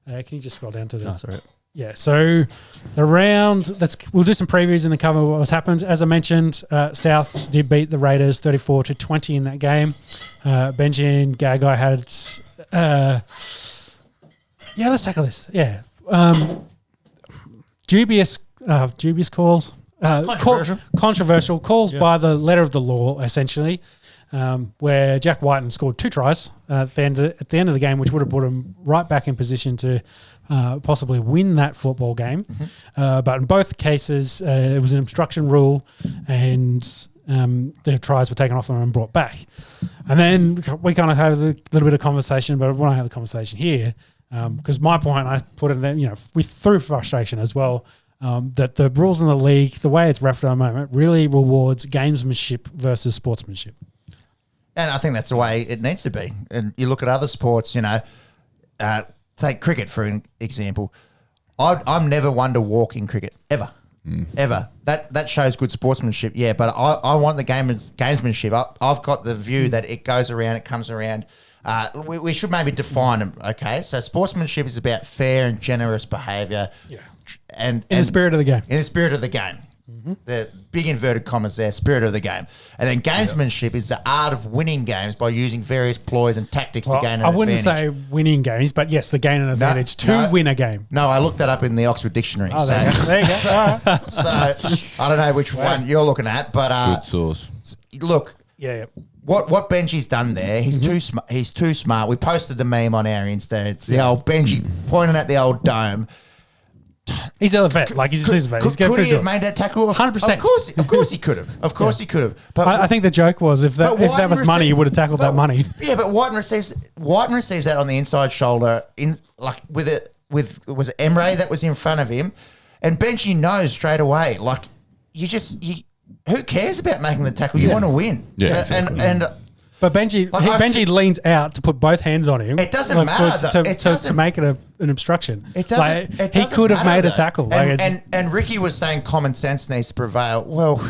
Can you just scroll down to the... Oh, sorry. Yeah, so the round, we'll do some previews in the cover of what was happened. As I mentioned, South did beat the Raiders 34-20 in that game. Benji and Gagai had... let's tackle this. Yeah. Dubious calls. Controversial calls by the letter of the law, essentially, where Jack Whiten scored 2 tries at the end of the game, which would have put him right back in position to possibly win that football game. But in both cases, it was an obstruction rule, and the tries were taken off them and brought back. And then we kind of had a little bit of conversation, but I want to have a conversation here because my point, I put it in, through frustration as well, that the rules in the league, the way it's reffed at the moment, really rewards gamesmanship versus sportsmanship. And I think that's the way it needs to be. And you look at other sports, take cricket for an example. I'm never one to walk in cricket, ever. Ever. That shows good sportsmanship, yeah, but I want the gamesmanship. I've got the view that it goes around, it comes around. We should maybe define them, okay? So sportsmanship is about fair and generous behaviour. Yeah. And in the spirit of the game. In the spirit of the game. The big inverted commas there, spirit of the game. And then gamesmanship is the art of winning games by using various ploys and tactics to gain an advantage. I wouldn't say winning games, but yes, the gain an advantage to win a game. No, I looked that up in the Oxford Dictionary. Oh, there you go. All right. So I don't know which one you're looking at, but good source. Look, yeah. What Benji's done there, he's too smart. We posted the meme on our Insta. It's the old Benji pointing at the old dome. He's a vet. He's a season vet. Could he have made that tackle? 100%. Of course he could have. Of course he could have. But I think the joke was if that was money, he would have tackled that money. Yeah, but Whiten receives that on the inside shoulder was it Emre that was in front of him, and Benji knows straight away. Who cares about making the tackle? You want to win. Yeah, exactly. But Benji leans out to put both hands on him. It doesn't matter to make it an obstruction. It doesn't. He could have made a tackle. And Ricky was saying common sense needs to prevail. Well,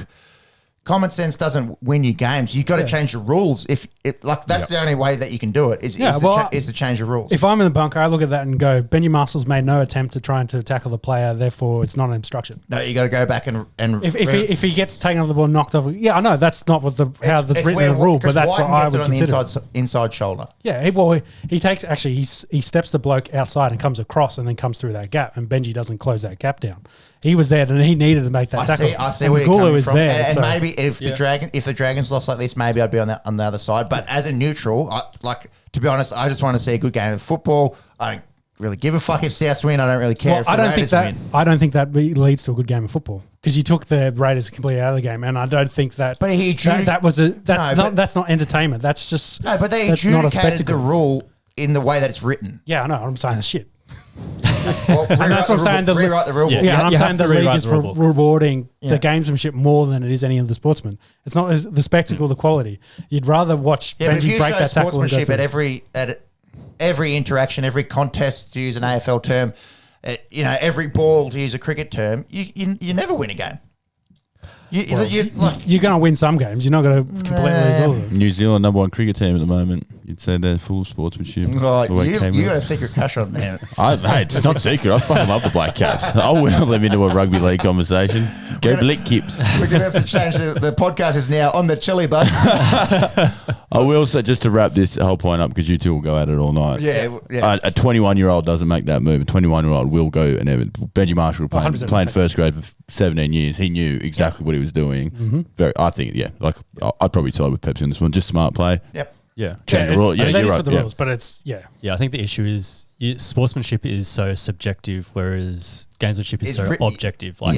common sense doesn't win you games. You've got to change the rules. That's the only way that you can do it is to change the rules. If I'm in the bunker, I look at that and go, Benji Marshall's made no attempt to try to tackle the player, therefore it's not an obstruction. No, you got to go back and if he gets taken off the ball, knocked off. Yeah, I know that's not what how that's written in the rule, but that's what I would consider. On the inside shoulder. Yeah, he takes he steps the bloke outside and comes across and then comes through that gap, and Benji doesn't close that gap down. He was there and he needed to make that tackle. I see where you're coming from. And maybe if the Dragons lost like this, maybe I'd be on the other side. But as a neutral, to be honest, I just want to see a good game of football. I don't really give a fuck if Souths win. I don't really care if the Raiders win. I don't think that leads to a good game of football because you took the Raiders completely out of the game, and I don't think that. But that's not entertainment. That's just no. But they adjudicated the rule in the way that it's written. Yeah, I know. I'm saying shit. Well, and that's what I'm saying. Rewrite the rule book. Yeah, and I'm saying the league is rewarding the gamesmanship more than it is any of the sportsmen. It's not the spectacle, the quality. You'd rather watch Benji break that tackle. Sportsmanship at every interaction, every contest, to use an AFL term, every ball, to use a cricket term, you never win a game. You're going to win some games. You're not going to completely lose all of them. New Zealand #1 cricket team at the moment. You'd say they're full of sportsmanship. Oh, you got a secret crush on them. Hey, it's not secret. I fuck them up with Black Caps. I wouldn't let me into a rugby league conversation. Go Blick Kips. We're going to have to change the podcast is now on the chili bun. I will say, just to wrap this whole point up, because you two will go at it all night. Yeah. A 21-year-old doesn't make that move. A 21-year-old will go and Benji Marshall playing first grade for 17 years. He knew exactly what he was doing. Mm-hmm. I think, I'd probably side with Pepsi on this one. Just smart play. Yep. Yeah. Change the rule. Yeah, you're right. The rules, but it's, Yeah, I think the issue is sportsmanship is so subjective, whereas gamesmanship is objective. Well,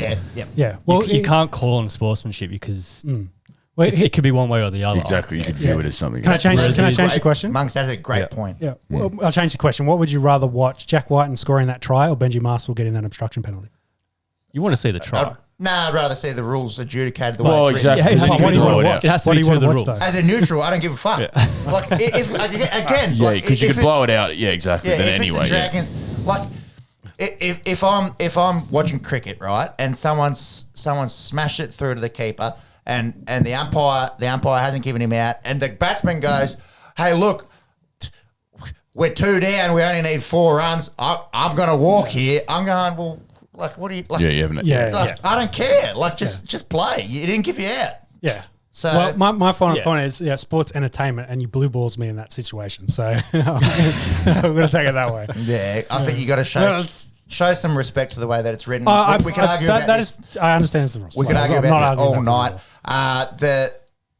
you can't call on sportsmanship because it could be one way or the other. Exactly. You could view it as something. Can I change the question? Monks, that's a great point. Yeah. Well, I'll change the question. What would you rather watch, Jack Whiten scoring that try or Benji Marshall getting that obstruction penalty? You want to see the try. I'd rather see the rules adjudicated the way it's written. Exactly. Yeah, what do you want to watch? It has to be to the rules. As a neutral, I don't give a fuck. Because you could blow it out. Yeah, exactly. Yeah, but if anyway, it's a dragon, if I'm watching cricket, right, and someone smashed it through to the keeper, and the umpire hasn't given him out, and the batsman goes, "Hey, look, we're 2 down. We only need 4 runs. I'm going to walk here. I'm going, well, like, what do you like? Yeah, you haven't. I don't care. Like, just play. You didn't give you out. Yeah. So well, my final point is sports entertainment, and you blue balls me in that situation. So I'm going to take it that way. Yeah, I think you got to show some respect to the way that it's written. We can argue about this. I understand some. We can argue about this all night.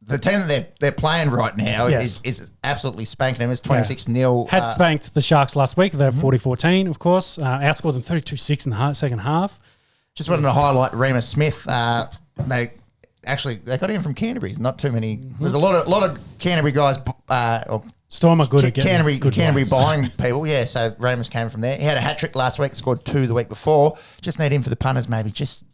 The team that they're playing right now is absolutely spanking them. It's 26-0. Had spanked the Sharks last week. They're 40-14, of course. Outscored them 32-6 in the second half. Just wanted to highlight Remus Smith. They got him from Canterbury. Not too many. There's a lot of Canterbury guys. Storm are good at getting Canterbury buying people. Yeah, so Remus came from there. He had a hat trick last week. Scored 2 the week before. Just need him for the punters. Maybe just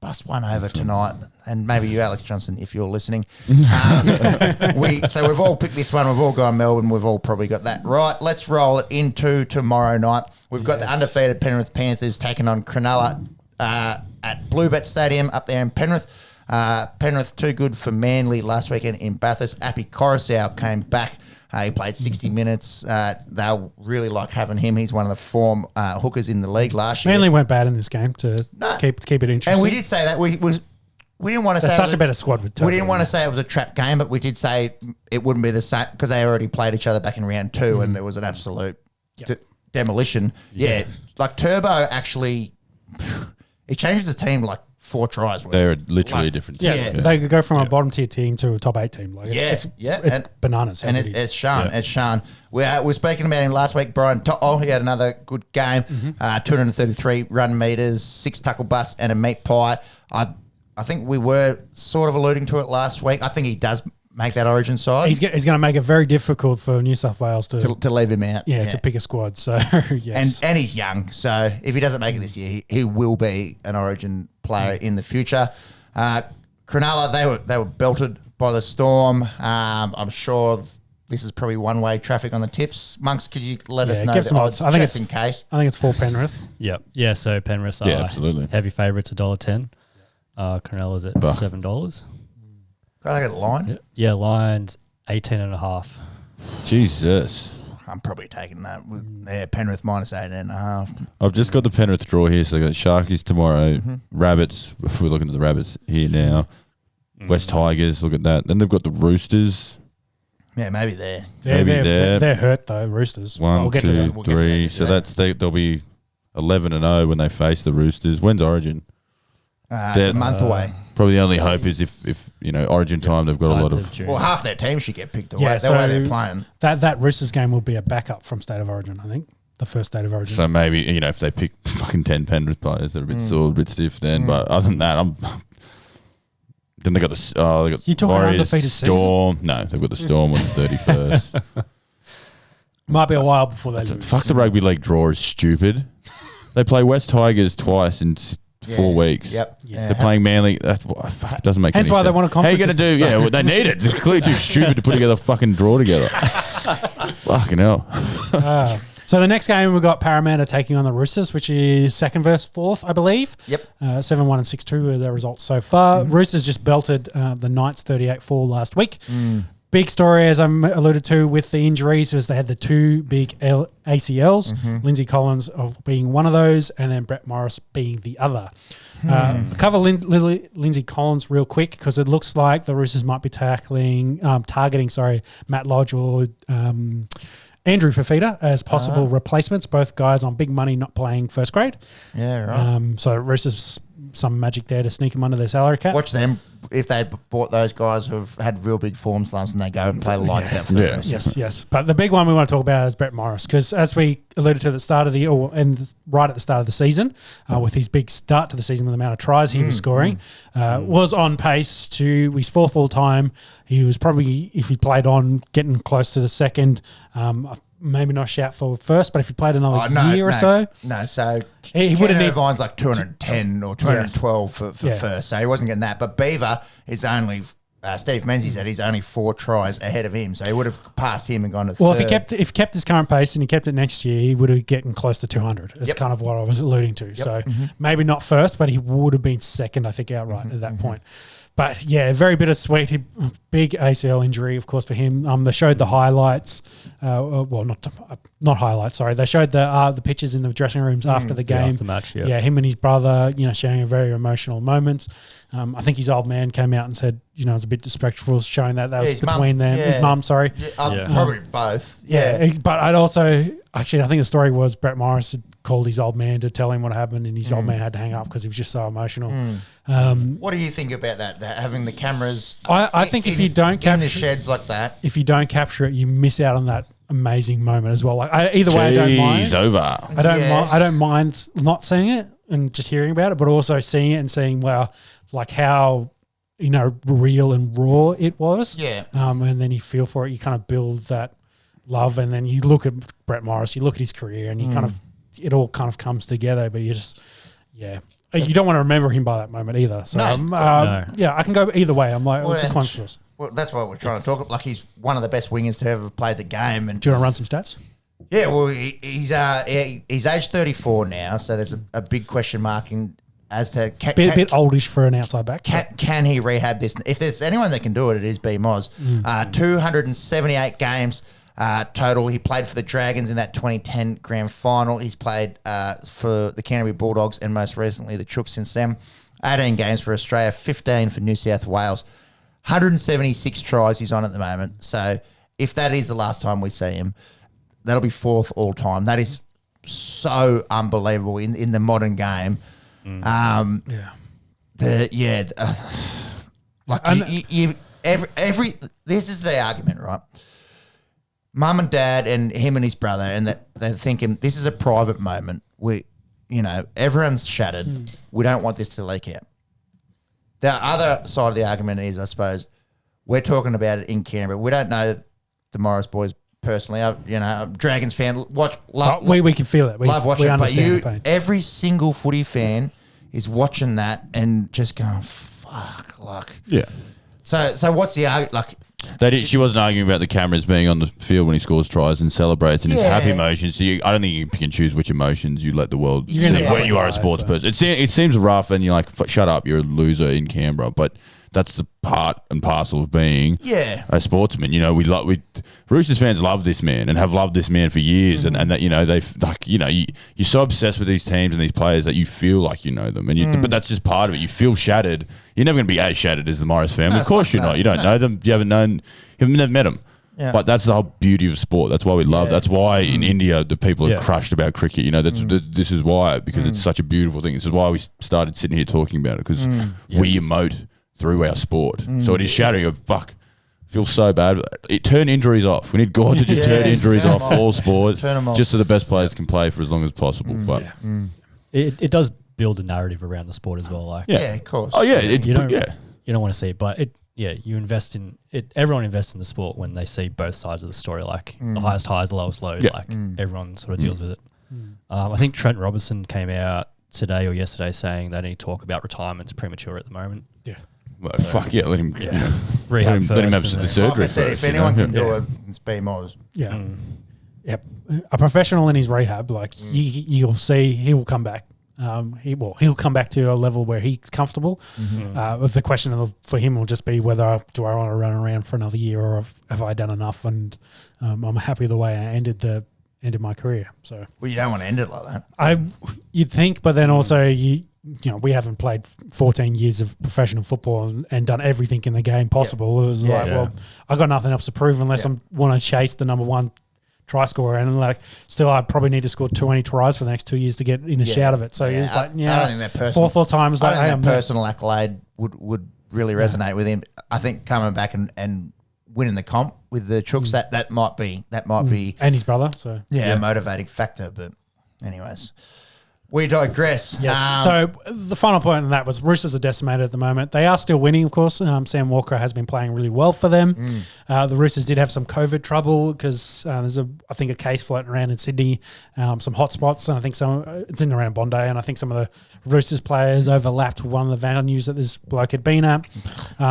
bust one over tonight, and maybe you, Alex Johnson, if you're listening. So we've all picked this one. We've all gone Melbourne. We've all probably got that right. Let's roll it into tomorrow night. We've got the undefeated Penrith Panthers taking on Cronulla at Bluebet Stadium up there in Penrith. Penrith too good for Manly last weekend in Bathurst. Appy Coruscant came back. He played 60 minutes. They'll really like having him. He's one of the form hookers in the league last year. Manly went bad in this game to keep it interesting. And we did say that. We didn't want to say such a better squad with we didn't want to say it was a trap game, but we did say it wouldn't be the same because they already played each other back in round 2 and there was an absolute demolition. Yeah. Like Turbo actually, he changes the team like 4 tries. They're literally a different team. Yeah, they could go from a bottom tier team to a top 8 team. Like it's bananas. And it's Sean. It's Sean. We're speaking about him last week. Brian To'o, he had another good game. 233 run meters, 6 tackle busts, and a meat pie. I think we were sort of alluding to it last week. I think he does make that Origin side. He's going to make it very difficult for New South Wales to leave him out. Yeah, to pick a squad. So yes, and he's young. So if he doesn't make it this year, he will be an Origin player in the future. Cronulla, they were belted by the Storm. I'm sure this is probably one-way traffic on the tips. Monks, could you let us know the odds just in case? I think it's for Penrith. Yep. Yeah. So Penrith are absolutely heavy favourites, $1.10. Cronulla's at $7. Got to get a line? Yeah, line's 18.5. Jesus. I'm probably taking that. Penrith minus 18.5. I've just got the Penrith draw here. So I got Sharkies tomorrow. Rabbits, if we're looking at the Rabbits here now. West Tigers, look at that. Then they've got the Roosters. Yeah, maybe there. They're hurt though, Roosters. 1, 2, 3. So they'll be 11-0 when they face the Roosters. When's Origin? It's a month away. Probably the only hope is if Origin time they've got a lot of. Well, half their team should get picked away. Yeah, the way they're playing. That Roosters game will be a backup from State of Origin, I think. The first State of Origin. So maybe if they pick fucking 10 Penrith players, they're a bit sore, a bit stiff then. But other than that, then they got the you talking Warriors, undefeated Storm. Season? No, they've got the Storm on the 31st. Might be a while before they lose. Fuck the rugby league draw is stupid. They play West Tigers twice in 4 weeks. Yep. Yeah. They're playing Manly. It doesn't make any sense. Hence why they want a conference. How are you going to do? Yeah, well, they need it. It's clearly too stupid to put together a fucking draw together. Fucking hell. So the next game we've got Parramanta taking on the Roosters, which is 2nd versus 4th, I believe. Yep. 7-1 and 6-2 are their results so far. Roosters just belted the Knights 38-4 last week. Big story, as I alluded to, with the injuries, was they had the 2 big ACLs, Lindsay Collins being one of those, and then Brett Morris being the other. Cover Lindsay Collins real quick because it looks like the Roosters might be targeting Matt Lodge or Andrew Fafita as possible replacements. Both guys on big money, not playing first grade. Yeah, right. So Roosters some magic there to sneak them under their salary cap. Watch them if they bought those guys who've had real big form slumps and they go and play the lights out for them. Yes. But the big one we want to talk about is Brett Morris because as we alluded to at the start of right at the start of the season, with his big start to the season with the amount of tries he was scoring, was on pace to his 4th all time. He was probably, if he played on, getting close to the 2nd. Maybe not a shout for first, but if he played another year or so. No, so he would have Irvine's like 210 or 212 for first, so he wasn't getting that. But Beaver is only, Steve Menzies said he's only 4 tries ahead of him, so he would have passed him and gone to third. Well, if he kept his current pace and he kept it next year, he would have getting close to 200. That's kind of what I was alluding to. So maybe not first, but he would have been second, I think, outright at that point. But yeah, very bittersweet. Big ACL injury, of course, for him. They showed the highlights. Well, not highlights. Sorry, they showed the pictures in the dressing rooms after the game. After the match, yeah, him and his brother, sharing a very emotional moment. I think his old man came out and said, it was a bit disrespectful, showing that was between them. Yeah. His mum, sorry. Yeah, probably both. But I'd also, actually, I think the story was Brett Morris had called his old man to tell him what happened, and his old man had to hang up because he was just so emotional. What do you think about that having the cameras? I think if you don't capture in the sheds like that, if you don't capture it, you miss out on that amazing moment as well. Like either way, I don't mind. Over. I don't mind not seeing it and just hearing about it, but also seeing it and seeing like how real and raw it was. Yeah. And then you feel for it. You kind of build that love, and then you look at Brett Morris, you look at his career, and you it all kind of comes together. But you just, you don't want to remember him by that moment either. So No. I can go either way. I'm like, it's a conscious. Well, that's what we're trying to talk about. Like, he's one of the best wingers to ever play the game. And do you want to run some stats? Yeah, well, he's age 34 now, so there's a big question mark as to bit oldish for an outside back. Can he rehab this? If there's anyone that can do it, it is B Moz. 278 games total. He played for the Dragons in that 2010 grand final. He's played for the Canterbury Bulldogs and most recently the Chooks since then. 18 games for Australia, 15 for New South Wales. 176 tries he's on at the moment. So if that is the last time we see him, that'll be fourth all time. That is so unbelievable in the modern game. This is the argument, right? Mum and dad and him and his brother, and that they're thinking this is a private moment. Everyone's shattered. We don't want this to leak out. The other side of the argument is, I suppose, we're talking about it in Canberra. We don't know the Morris boys personally. I'm a Dragons fan. We can feel it. Love watching it. But the pain. Every single footy fan is watching that and just going, fuck. Yeah. So what's the argument? Like, she wasn't arguing about the cameras being on the field when he scores tries and celebrates and his happy emotions. So I don't think you can choose which emotions you let the world see when you are a sports person. It seems rough and you're like, shut up, you're a loser in Canberra. But that's the part and parcel of being a sportsman. Roosters fans love this man and have loved this man for years, and that you're so obsessed with these teams and these players that you feel like you know them, but that's just part of it. You feel shattered. You're never going to be as shattered as the Morris family. Of course you're not. You don't know them. You haven't never met them. Yeah. But that's the whole beauty of sport. That's why we love. That's why in India the people are crushed about cricket. This is why, because it's such a beautiful thing. This is why we started sitting here talking about it, because we emote through our sport. So it is shattering. Feel so bad. It turn injuries off. We need God to just turn injuries off all sports, just so the best players can play for as long as possible. But it does build a narrative around the sport as well. Of course. Oh yeah, you don't want to see it, but you invest in it. Everyone invests in the sport when they see both sides of the story, the highest highs, the lowest lows. Everyone sort of deals with it. I think Trent Robertson came out today or yesterday saying that any talk about retirement's premature at the moment. Yeah. Well, let him rehab let him have the surgery first. If anyone can do it, it's B Moz. Yeah. Yep. A professional in his rehab, you'll see he will come back. He'll come back to a level where he's comfortable. With the question for him will just be whether do I want to run around for another year, or have I done enough? And I'm happy the way I ended my career. So you don't want to end it like that. You'd think, but then also we haven't played 14 years of professional football and done everything in the game possible. It was I got nothing else to prove unless I want to chase the number one try scorer, and still I probably need to score 20 tries for the next 2 years to get in a shout of it. So it's I don't think that personal, four times. I think that personal accolade would really resonate with him. I think coming back and winning the comp with the Chooks, that might be and his brother. So a motivating factor. But anyways. We digress. Yes. So the final point on that was Roosters are decimated at the moment. They are still winning, of course. Sam Walker has been playing really well for them. The Roosters did have some COVID trouble because there's a case floating around in Sydney, some hot spots, and I think it's in around Bondi, and I think some of the Roosters players overlapped one of the venues that this bloke had been at.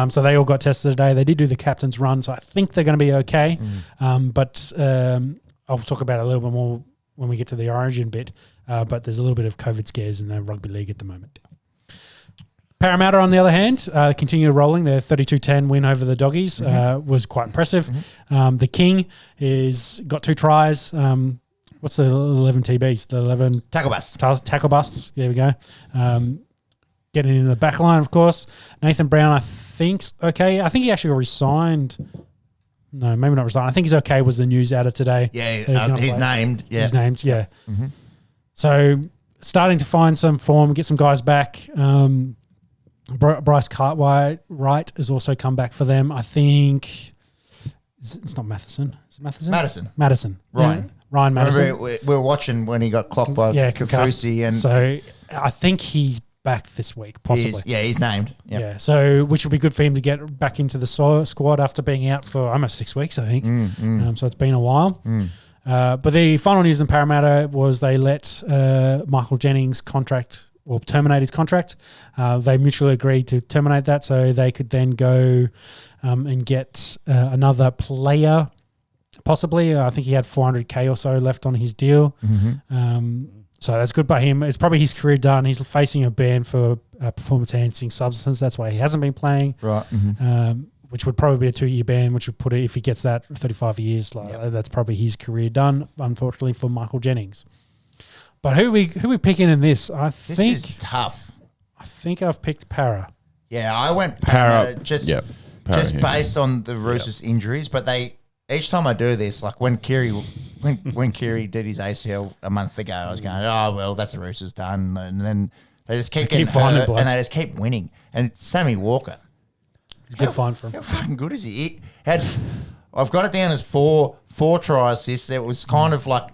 So they all got tested today. They did do the captain's run, so I think they're going to be okay. But I'll talk about it a little bit more when we get to the Origin bit. But there's a little bit of COVID scares in the rugby league at the moment. Parramata, on the other hand, continue rolling. Their 32-10 win over the Doggies was quite impressive. The King is got 2 tries. What's the 11 TBs? The 11 tackle busts. Tackle busts. There we go. Getting in the back line, of course. Nathan Brown, I think's okay. I think he actually resigned. No, maybe not resigned. I think he's okay. Was the news out of today? Yeah, he's named. Yeah, he's named. Yeah. So starting to find some form, get some guys back. Bryce Cartwright has also come back for them. I think it's not Matheson. Is it Matheson? Madison. Ryan Madison. We were watching when he got clocked by Kafusi, and so I think he's back this week, possibly. He's named. Yep. Yeah, so which would be good for him to get back into the squad after being out for almost 6 weeks, I think. So it's been a while. But the final news in Parramatta was they let Michael Jennings' contract. Or terminate his contract. They mutually agreed to terminate that so they could then go and get another player, possibly. I think he had $400K or so left on his deal. So that's good by him. It's probably his career done. He's facing a ban for performance-enhancing substance. That's why he hasn't been playing. Right. Which would probably be a 2-year ban, which would put it, if he gets that, 35 years. That's probably his career done, unfortunately, for Michael Jennings. But who we picking in this? This is tough. I think I've picked Para. Yeah, I went Para just based on the Roosters injuries. But each time I do this, like when Kiri did his ACL a month ago, I was going, oh well, that's the Roosters done, and then they just keep getting hurt, and they just keep winning. And Sammy Walker, he's good find for him. How fucking good is he? I've got it down as four try assists. It was kind of like.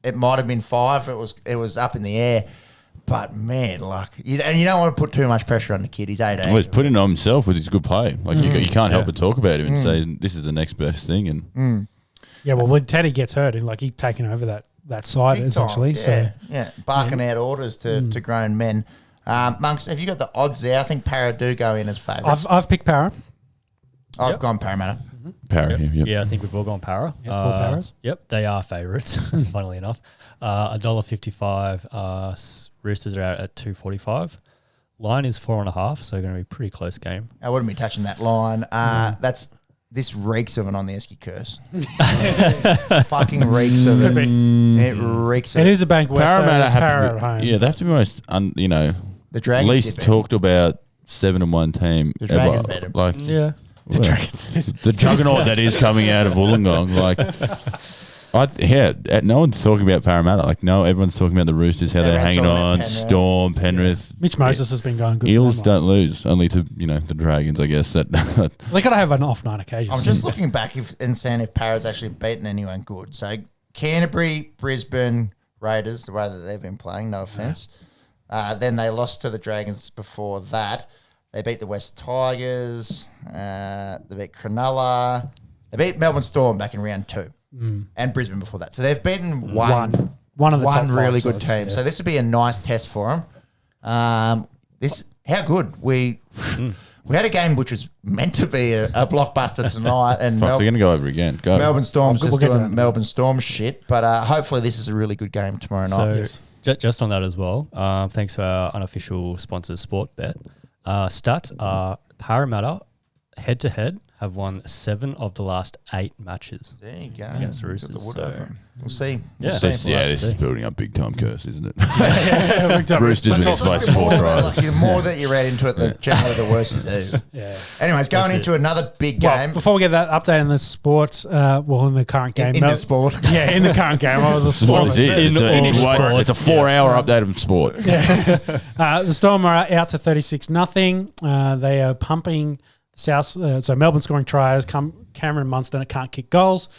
It might have been 5. It was up in the air. But, man, you don't want to put too much pressure on the kid. He's 18. Well, he's putting it on himself with his good play. You can't help but talk about him and say this is the next best thing. And Yeah, well, when Teddy gets hurt, and he's taking over that side, Big essentially. Time. Barking out orders to grown men. Monks, have you got the odds there? I think Para do go in as favourites. I've picked Para. I've gone Parramatta. Para, Yeah, I think we've all gone Para. 4 Paras. Yep, they are favourites, funnily enough. $1.55. Roosters are out at $2.45. Line is 4.5, so going to be a pretty close game. I wouldn't be touching that line. This reeks of an On The Esky curse. Fucking reeks of it. It reeks of it. It is a bank west, Parramatta at home. Yeah, they have to be most, the Dragons least talked about 7-1 team the Dragons ever. better. The Dragons. The juggernaut that is coming out of Wollongong. No one's talking about Parramatta. No, everyone's talking about the Roosters, how they're hanging on, Storm, Penrith. Mitch Moses has been going good. Eels don't lose, only to the Dragons, I guess. They got to have an off night occasion. I'm just looking back and saying if Para's actually beaten anyone good. So Canterbury, Brisbane, Raiders, the way that they've been playing, no offence. Then they lost to the Dragons before that. They beat the West Tigers. They beat Cronulla. They beat Melbourne Storm back in round 2. And Brisbane before that. So they've beaten one of the top really five good sides, team. So this would be a nice test for them. How good we had a game which was meant to be a blockbuster tonight, and they're going to go over again. Melbourne Storm's just doing Melbourne Storm shit. But hopefully this is a really good game tomorrow night. So just on that as well, thanks to our unofficial sponsor, Sportbet. Stats are Parramatta head-to-head have won 7 of the last 8 matches. There you go. Against the Roosters. We'll see. This is building up big time curse, isn't it? Roosters with his 4 tries. The more that you read into it, the generally the worse you do. Yeah. Anyways, going into another big game. Before we get that update in the sport, in the current game. In the sport. Yeah, in the current game. I was a sport. It's a 4-hour update of sport. The Storm are out to 36-0. They are pumping South. So Melbourne scoring tries. Cameron Munster can't kick goals.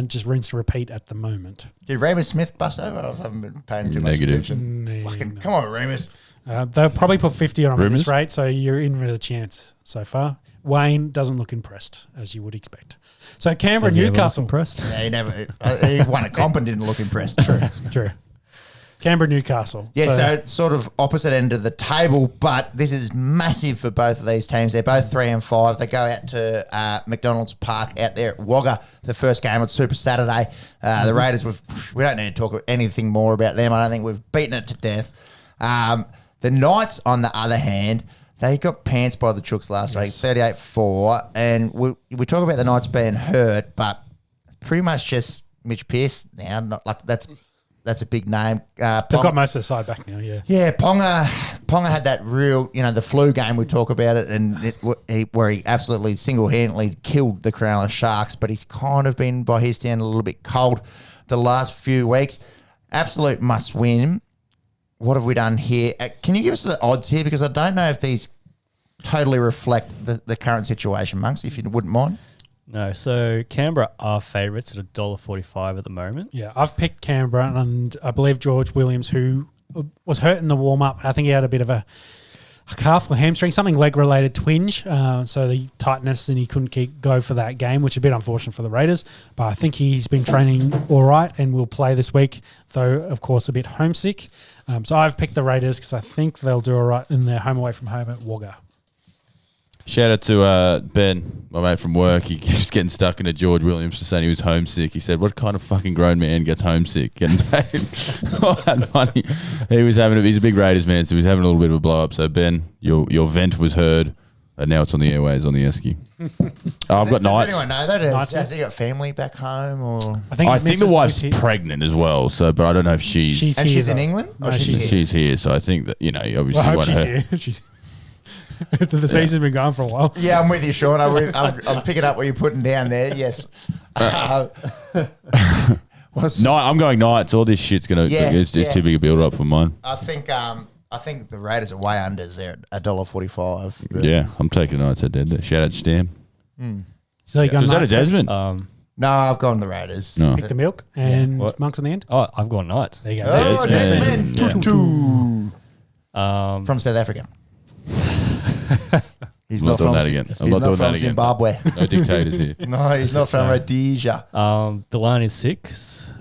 Just rinse and repeat at the moment. Did Remus Smith bust over? I haven't been paying too much attention. Come on, Remus. They'll probably put 50 on him at this rate, so you're in with a chance so far. Wayne doesn't look impressed, as you would expect. So Canberra, Newcastle. Impressed? Yeah, he never. He won a comp and didn't look impressed. True. Canberra, Newcastle. Yeah, so it's sort of opposite end of the table, but this is massive for both of these teams. They're both 3 and 5. They go out to McDonald's Park out there at Wagga. The first game on Super Saturday. The Raiders, we don't need to talk anything more about them. I don't think we've beaten it to death. The Knights, on the other hand, They got pants by the Chooks last week, 38-4. And we talk about the Knights being hurt, but pretty much just Mitch Pearce now. Not like that's a big name. They've got most of the side back now, yeah. Yeah, Ponga had that real, the flu game, we talk about it, and where he absolutely single-handedly killed the Cronulla Sharks, but he's kind of been, by his stand, a little bit cold the last few weeks. Absolute must win. What have we done here? Can you give us the odds here? Because I don't know if these totally reflect the current situation, Monks, if you wouldn't mind. No, so Canberra are favourites at $1.45 at the moment. Yeah, I've picked Canberra, and I believe George Williams, who was hurt in the warm-up, I think he had a bit of a calf or hamstring, something leg-related twinge, so the tightness, and he couldn't go for that game, which is a bit unfortunate for the Raiders. But I think he's been training all right and will play this week, though, of course, a bit homesick. So I've picked the Raiders because I think they'll do all right in their home away from home at Wagga. Shout out to Ben, my mate from work. He keeps getting stuck into George Williams for saying he was homesick. He said, "What kind of fucking grown man gets homesick?" Getting paid all that money. He's a big Raiders man, so he's having a little bit of a blow up. So Ben, your vent was heard, and now it's on the airways on the Esky. I've got Knights. Does anyone know that? Has he got family back home, or I think the wife's pregnant as well. So, but I don't know if she's in England. No, she's here. So I think that obviously well, I hope want she's her. here. The season's been going for a while. Yeah, I'm with you, Sean. I'm picking up what you're putting down there. Yes. No, I'm going Knights. All this shit's gonna. It's too big a build up for mine. I think the Raiders are way unders there at $1.45. Yeah, I'm taking Knights at dead. Shout out Stam. So you Was that a Desmond? No, I've gone the Raiders. No. Pick the milk and Monks in the end. Oh, I've gone Knights. There you go. Oh, Desmond. Tutu. From South Africa. He's not doing that again. I'm not doing that again. Zimbabwe. No dictators here. No, he's not from Rhodesia. The line is 6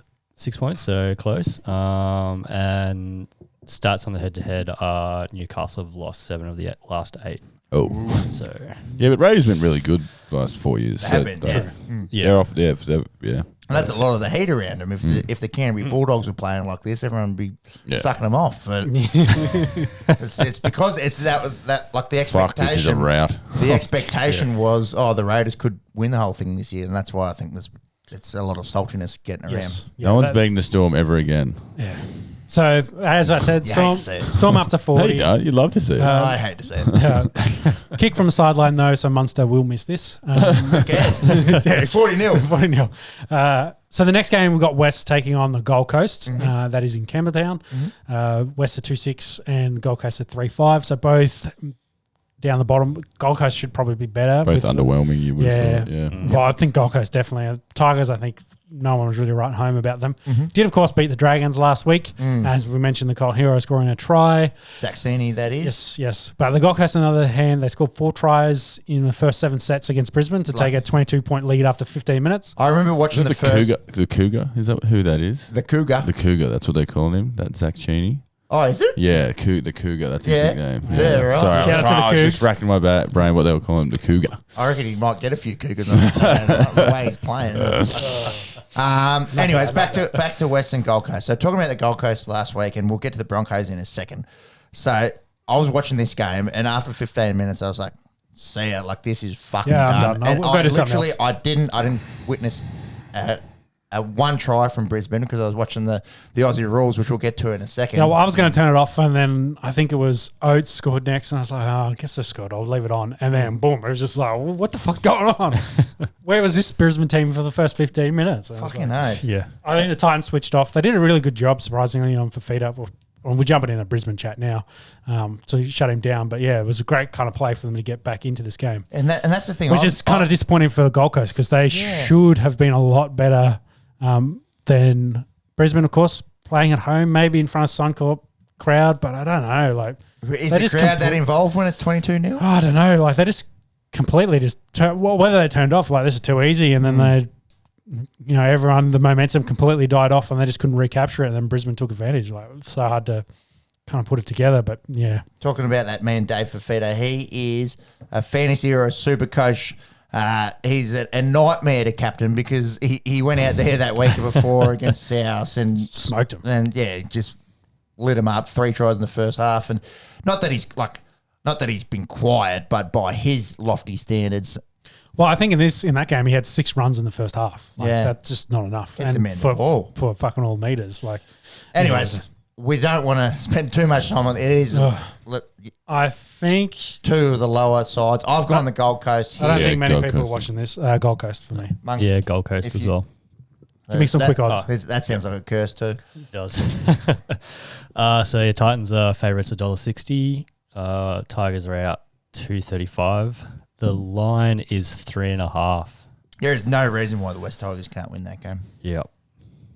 points, so close. And stats on the head-to-head are Newcastle have lost 7 of the last 8. Oh, so yeah, but Raiders been really good the last 4 years. They have been. They're off. Yeah. And that's a lot of the heat around them. If the Canterbury Bulldogs were playing like this, everyone would be sucking them off. But it's because it's that like the expectation. Fuck, this is a rout. The expectation was, the Raiders could win the whole thing this year, and that's why I think it's a lot of saltiness getting around. No one's beating the Storm ever again. Yeah. So, as I said, Storm up to 40. No, you don't. You'd love to see it. I hate to see it. Kick from the sideline, though, so Munster will miss this. Who cares? 40-0. 40-0. So the next game, we've got West taking on the Gold Coast. That is in Campbelltown. West at 2-6 and Gold Coast at 3-5. So both down the bottom. Gold Coast should probably be better. Both underwhelming, you would say. Yeah. Well, I think Gold Coast definitely. Tigers, I think no one was really writing home about them. Did, of course, beat the Dragons last week. As we mentioned, the Colt Hero scoring a try. Zaxini, that is. Yes. But the Gold Coast, on the other hand, they scored 4 tries in the first 7 sets against Brisbane to take a 22-point lead after 15 minutes. I remember watching the first... The Cougar? Is that who that is? The Cougar. The Cougar, that's what they call him. That's Zach Cheney. Oh, is it? Yeah, the Cougar. That's his nickname. Yeah, right. Sorry, I was just Cougs. racking my brain what they were calling him, the Cougar. I reckon he might get a few Cougars on the way he's playing. Anyways, back to Western Gold Coast. So talking about the Gold Coast last week, and we'll get to the Broncos in a second. So I was watching this game, and after 15 minutes, I was like, "See ya, like this is fucking done." I'm done. And I didn't witness one try from Brisbane because I was watching the Aussie rules, which we'll get to in a second. Yeah, well, I was going to turn it off, and then I think it was Oates scored next, and I was like, I guess they scored. I'll leave it on. And then, boom, it was just like, well, what the fuck's going on? Where was this Brisbane team for the first 15 minutes? Fucking hell. yeah. I think the Titans switched off. They did a really good job, surprisingly, on Fafita. Well, we're jumping in the Brisbane chat now, so you shut him down. But, yeah, it was a great kind of play for them to get back into this game. And that's the thing. Which is kind of disappointing for the Gold Coast because they should have been a lot better than Brisbane, of course, playing at home, maybe in front of Suncorp crowd, but I don't know. Like, is the crowd that involved when it's 22-0? I don't know. Like, they just completely whether they turned off, like, this is too easy, and then they, the momentum completely died off, and they just couldn't recapture it, and then Brisbane took advantage. Like, it's so hard to kind of put it together, but yeah. Talking about that man, Dave Fafita, he is a fantasy or a super coach. He's a nightmare to captain because he went out there that week before against South and smoked him. And just lit him up. 3 tries in the first half. And not that he's like Not that he's been quiet, but by his lofty standards. Well, I think in that game he had 6 runs in the first half. Yeah. That's just not enough. Get the man the ball. For fucking all meters. Anyways, we don't want to spend too much time on it. It is. I think 2 of the lower sides. I've gone the Gold Coast here. I don't think many people are watching this. Gold Coast for me. Yeah, Gold Coast as well. Give me some quick odds. That sounds like a curse too. It does. So your Titans are favourites $1.60. Tigers are out $2.35. The line is 3.5. There is no reason why the West Tigers can't win that game. Yep.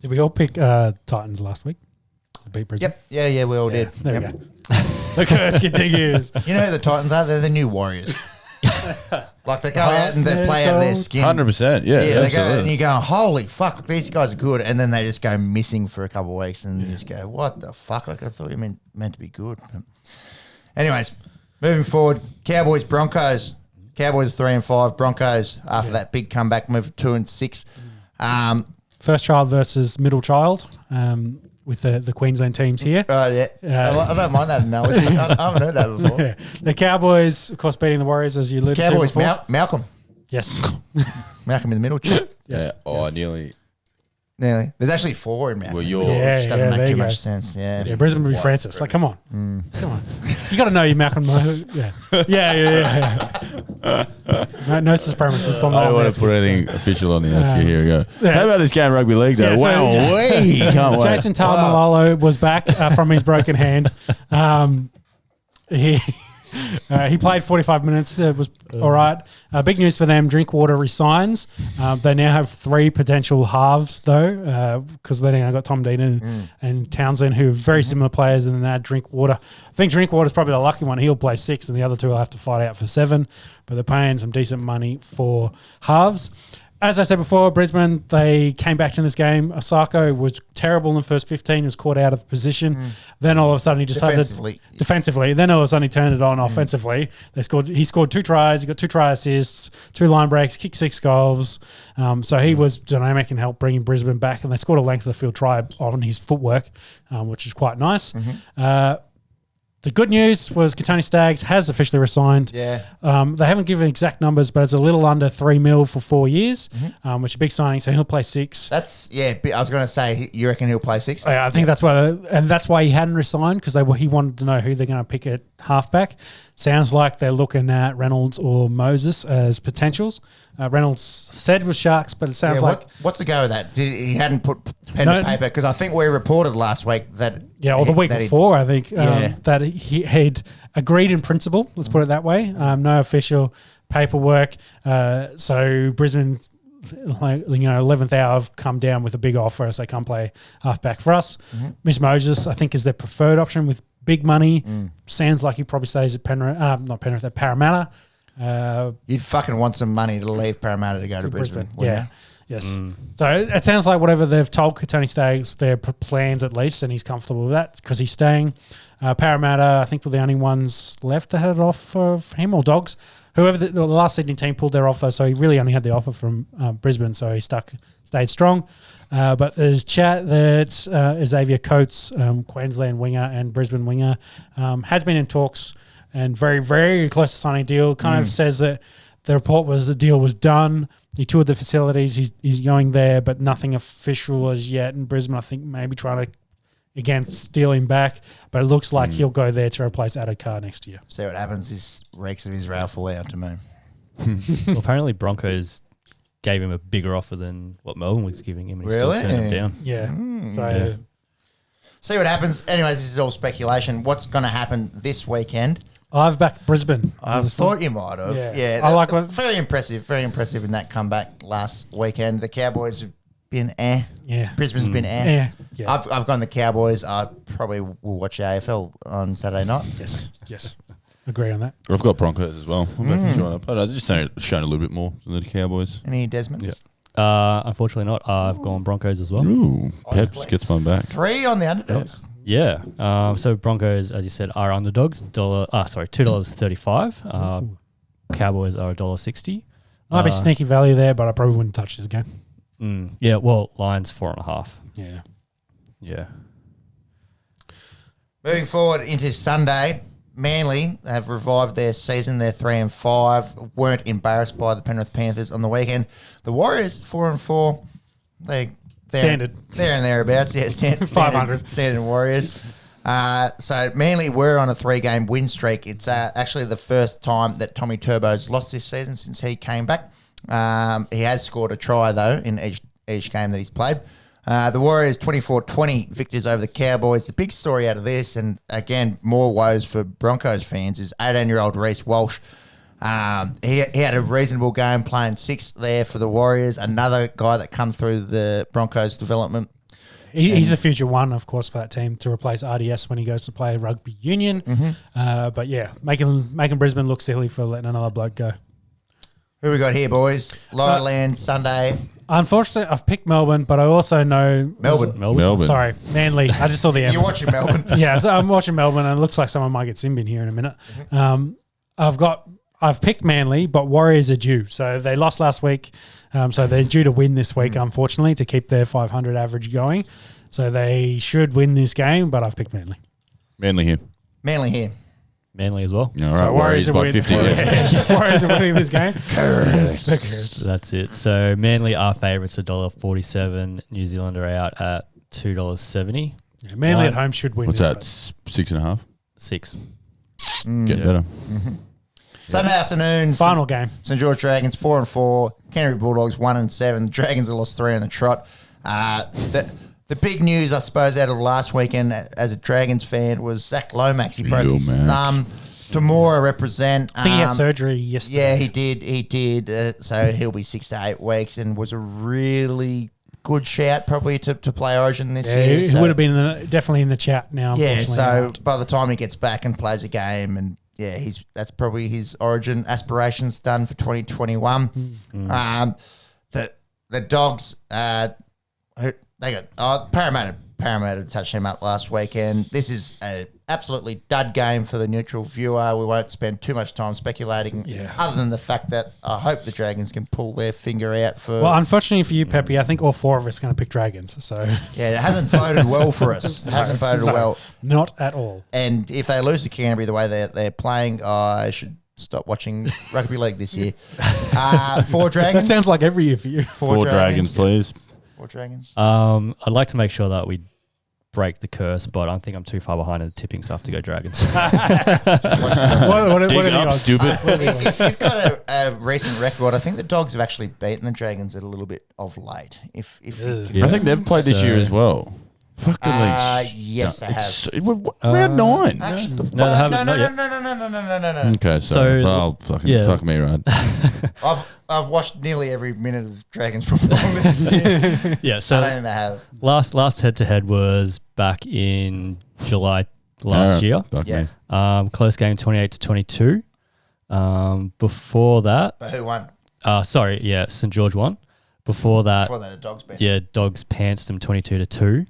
Did we all pick Titans last week? Beat Brisbane. Yep. Yeah, we all did. There we go. The curse continues. You know who the Titans are? They're the new Warriors. Like they go out and they play out of their skin. 100%. Yeah, they go and you go, holy fuck, these guys are good. And then they just go missing for a couple of weeks and you just go, what the fuck? Like I thought you meant to be good. Anyways, moving forward, Cowboys Broncos. Cowboys 3-5. Broncos after that big comeback move to 2-6. First child versus middle child. With the Queensland teams here. I don't mind that analogy. I haven't heard that before. Yeah. The Cowboys, of course, beating the Warriors, as you alluded to before. Cowboys, Malcolm. Yes. Malcolm in the middle. Yes. Yeah. Oh, nearly. There's actually 4 in Malcolm. Well, yours. Which doesn't make too much sense. Yeah. Brisbane would be Francis. Like, come on. Come on. You got to know your Malcolm. Yeah. No supremacists on that. I don't want to put anything official on the Esky. Here we go. How about this game rugby league, though? Can't wait. Jason Taumalolo was back from his broken hand. He played 45 minutes. It was all right. Big news for them. Drinkwater resigns. They now have 3 potential halves, though, because they now got Tom Dean and Townsend, who are very similar players, and then add Drinkwater. I think Drinkwater's probably the lucky one. He'll play 6, and the other 2 will have to fight out for 7. But they're paying some decent money for halves. As I said before, Brisbane, they came back to this game. Osako was terrible in the first 15, was caught out of position. Then all of a sudden he decided defensively. Then all of a sudden he turned it on offensively. He scored 2 tries. He got 2 try assists, 2 line breaks, kicked 6 goals. So he was dynamic and helped bringing Brisbane back. And they scored a length of the field try on his footwork, which is quite nice. The good news was Katoni Staggs has officially resigned. Yeah. They haven't given exact numbers, but it's a little under $3 million for 4 years, which is a big signing. So he'll play 6. I was going to say, you reckon he'll play 6? Yeah, I think that's why he hadn't resigned, because he wanted to know who they're going to pick at halfback. Sounds like they're looking at Reynolds or Moses as potentials. Reynolds said was Sharks, but it sounds like... What's the go with that? He hadn't put pen to paper, because I think we reported last week that... Yeah, or the week before, I think, that he had agreed in principle, let's put it that way. No official paperwork. So Brisbane's 11th hour have come down with a big offer as they come play halfback for us. Miss Moses, I think, is their preferred option with big money. Sounds like he probably stays at at Parramanta. You'd fucking want some money to leave Parramatta to go to Brisbane. Yeah. Yes. So it sounds like whatever they've told Katoni Staggs, their plans at least, and he's comfortable with that because he's staying. Parramatta, I think, were the only ones left that had an offer for him, or Dogs. Whoever the last Sydney team pulled their offer, so he really only had the offer from Brisbane, so he stayed strong. But there's chat that Xavier Coates, Queensland winger and Brisbane winger, has been in talks and very, very close to signing a deal. Kind of says that the report was the deal was done. He toured the facilities. He's going there, but nothing official as yet. And Brisbane, I think, maybe trying to, again, steal him back. But it looks like he'll go there to replace Adokar next year. See what happens. His Rex of Israel fall out to me. Well, apparently Broncos gave him a bigger offer than what Melbourne was giving him, and he really? still turned him down. Yeah. See what happens. Anyways, this is all speculation. What's going to happen this weekend? I've backed Brisbane. I thought you might have. Yeah. I like very impressive in that comeback last weekend. The Cowboys have been Yeah. Brisbane's been Yeah. I've gone the Cowboys. I probably will watch AFL on Saturday night. Yes. Agree on that. I've got Broncos as well. But I just shown a little bit more than the Cowboys. Any Desmonds? Yeah. Unfortunately not. I've gone Broncos as well. Ooh, Peps gets one back. 3 on the underdogs. Yeah. So Broncos, as you said, are underdogs. $2.35. Cowboys are $1.60. Might be sneaky value there, but I probably wouldn't touch this game. Yeah. Well, Lions 4.5. Yeah. Yeah. Moving forward into Sunday, Manly have revived their season. They're 3-5. Weren't embarrassed by the Penrith Panthers on the weekend. The Warriors 4-4. They're Standard. There and thereabouts. Yeah, 500. Standard Warriors. So Manly were on a 3-game win streak. It's actually the first time that Tommy Turbo's lost this season since he came back. He has scored a try, though, in each game that he's played. The Warriors 24-20 victors over the Cowboys. The big story out of this, and again, more woes for Broncos fans, is 18-year-old Reece Walsh. He had a reasonable game playing 6 there for the Warriors. Another guy that come through the Broncos development. He's the future one, of course, for that team to replace RDS when he goes to play rugby union. Mm-hmm. But yeah, making Brisbane look silly for letting another bloke go. Who we got here, boys? Lowland Sunday. Unfortunately, I've picked Melbourne, but I also know Melbourne. Sorry, Manly. I just saw the M. You're watching Melbourne. Yeah, so I'm watching Melbourne, and it looks like someone might get Simbin here in a minute. I've picked Manly, but Warriors are due. So they lost last week, so they're due to win this week, unfortunately, to keep their 500 average going. So they should win this game, but I've picked Manly. Manly here. Manly as well. All right, So Warriors by 50. Warriors are winning this game. That's it. So Manly are favourites, $1.47. New Zealand are out at $2.70. Yeah, Manly at home should win. What's this that? 6.5. 6. Getting better. Sunday afternoon. Final game. St George Dragons 4-4. Canterbury Bulldogs 1-7. The Dragons have lost 3 on the trot. The big news, I suppose, out of last weekend as a Dragons fan was Zach Lomax. He broke his thumb. Tamora represent. I think he had surgery yesterday. Yeah, he did. So he'll be 6 to 8 weeks, and was a really good shout probably to play Origin this year. He would have been definitely in the chat now. Yeah, so by the time he gets back and plays a game, and yeah, that's probably his Origin aspirations done for 2021. The Dogs, they got Parramanta touched him up last weekend. This is an absolutely dud game for the neutral viewer. We won't spend too much time speculating, other than the fact that I hope the Dragons can pull their finger out for. Well, unfortunately for you, Peppy, I think all 4 of us are going to pick Dragons. So yeah, it hasn't boded well for us. Not at all. And if they lose to Canterbury the way they're playing, I should stop watching rugby league this year. 4 Dragons. That sounds like every year for you. 4 Dragons, please. 4 Dragons. I'd like to make sure that we break the curse, but I think I'm too far behind in the tipping, so I have to go Dragons. What Dig up, stupid. If you've got a recent record, I think the Dogs have actually beaten the Dragons a little bit of late. I think they've played this year as well. Fuck the leagues. Yes, they have. Round 9. Actually, No, they haven't. Not yet. No. Okay, so fuck me, right? I've watched nearly every minute of Dragons football this year. Yeah, so I don't think they have. last head-to-head was back in July last year. Fuck me. Close game, 28-22. Before that, But who won? St George won. Before that, the Dogs beat. yeah, Dogs pantsed them 22-2.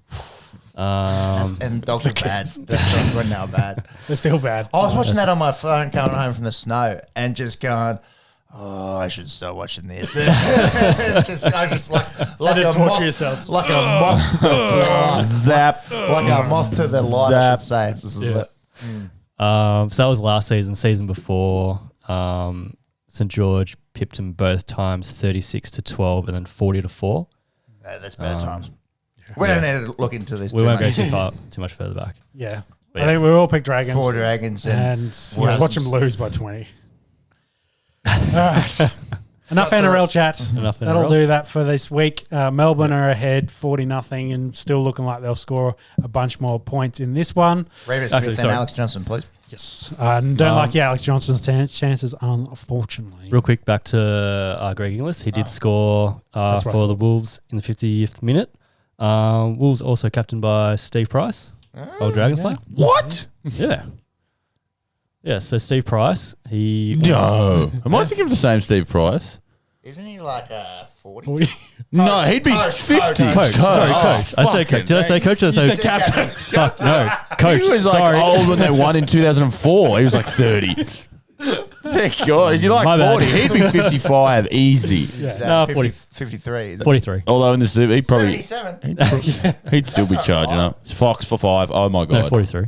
And Dogs were bad. The Dogs were now bad. They're still bad. I was watching that on my phone coming home from the snow and just going, oh, I should start watching this. I just like a moth, yourself. like a moth to the fly. Zap. Like a moth to the light, I should say. This is it. So that was last season. Season before, St George pipped them both times 36-12 and then 40-4. That's better times. We don't need to look into this. We won't go too much further back. Yeah. But I think we all picked Dragons. 4 Dragons and watch them lose by 20. All right. Enough NRL chat. That'll do that for this week. Melbourne are ahead 40-0 and still looking like they'll score a bunch more points in this one. Revis Smith and Alex Johnson, please. Yes. Don't like Alex Johnson's chances, unfortunately. Real quick, back to Greg Inglis. He did score for the Wolves in the 50th minute. Wolves also captained by Steve Price, old Dragons player. What? Yeah. Yeah, so Steve Price, No. Am I thinking of the same Steve Price? Isn't he like 40? No, he'd be 50. Coach. Sorry, coach. I said coach. Did I say coach or did I say captain? Fuck, no. Coach, He was like old when they won in 2004. He was like 30. Thank God. Is he like My 40? bad. He'd be 55 easy. No, 53. 43. Although in the Super, he'd probably 77. he'd still be not charging right. up. Fox for 5. Oh my No, God. 43.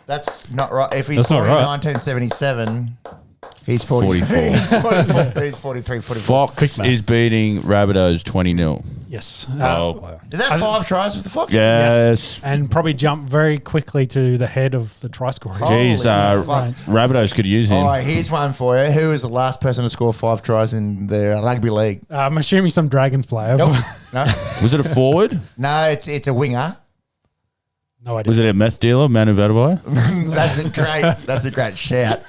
That's not right. If he's That's born not in right. 1977, he's 44. 44. He's 43, 44. Fox is beating Rabbitohs 20-0. Yes. Wow. Is that 5 tries with the Fox? Yes. And probably jump very quickly to the head of the try scoring. Holy Jeez, fuck. Rabbitohs could use him. Oh, here's one for you. Who was the last person to score 5 tries in the rugby league? I'm assuming some Dragons player. Nope. but No, Was it a forward? no, it's a winger. no idea. Was it a meth dealer, Manu Vadabai? That's a great shout.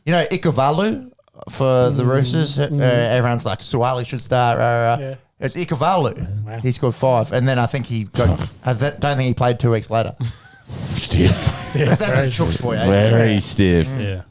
You know, Ikavalu for the Roosters. Everyone's like, Suwali should start. Yeah. It's Ikavalu. Wow. He scored 5, and then I think he got. Don't think he played 2 weeks later. Stiff. That's a chooks for you. Very stiff. Yeah.